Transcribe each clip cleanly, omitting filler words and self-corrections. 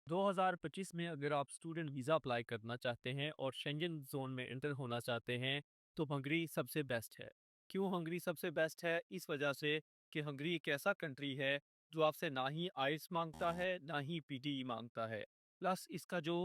2025 में अगर आप स्टूडेंट वीज़ा अप्लाई करना चाहते हैं और शेंजन ज़ोन में एंटर होना चाहते हैं, तो हंगरी सबसे बेस्ट है। क्यों हंगरी सबसे बेस्ट है? इस वजह से कि हंगरी एक ऐसा कंट्री है जो आपसे ना ही आइल्स मांगता है, ना ही पीटीई मांगता है। प्लस इसका जो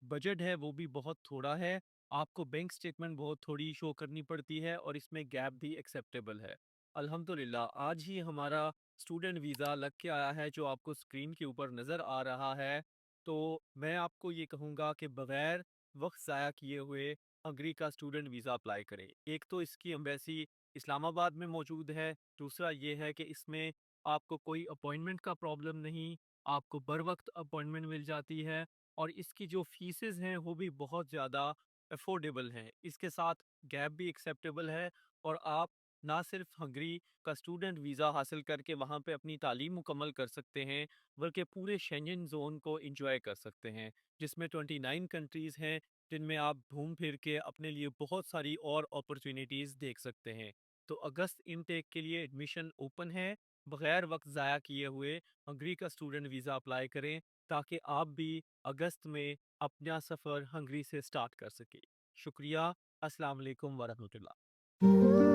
बजट है वो भी बहुत थोड़ा है। आपको बैंक स्टेटमेंट बहुत थोड़ी शो करनी पड़ती है और इसमें गैप भी एक्सेप्टेबल है। अल्हम्दुलिल्लाह आज ही हमारा स्टूडेंट वीज़ा लग के आया है जो आपको स्क्रीन के ऊपर नज़र आ रहा है। तो मैं आपको ये कहूँगा कि बगैर वक्त ज़ाया किए हुए हंगरी का स्टूडेंट वीज़ा अप्लाई करें। एक तो इसकी एम्बेसी इस्लामाबाद में मौजूद है, दूसरा ये है कि इसमें आपको कोई अपॉइंटमेंट का प्रॉब्लम नहीं, आपको बर वक्त अपॉइंटमेंट मिल जाती है और इसकी जो फीसेस हैं वो भी बहुत ज़्यादा अफोर्डेबल हैं। इसके साथ गैप भी एक्सेप्टेबल है और आप ना सिर्फ हंगरी का स्टूडेंट वीज़ा हासिल करके वहाँ पे अपनी तालीम मुकम्मल कर सकते हैं, बल्कि पूरे शेंजन ज़ोन को एंजॉय कर सकते हैं, जिसमें 29 कंट्रीज़ हैं, जिनमें आप घूम फिर के अपने लिए बहुत सारी और अपॉर्चुनिटीज़ देख सकते हैं। तो अगस्त इनटेक के लिए एडमिशन ओपन है। बगैर वक्त ज़ाया किए हुए हंगरी का स्टूडेंट वीज़ा अप्लाई करें, ताकि आप भी अगस्त में अपना सफ़र हंगरी से स्टार्ट कर सकें। शुक्रिया। अस्सलाम वालेकुम वरहमतुल्लाह।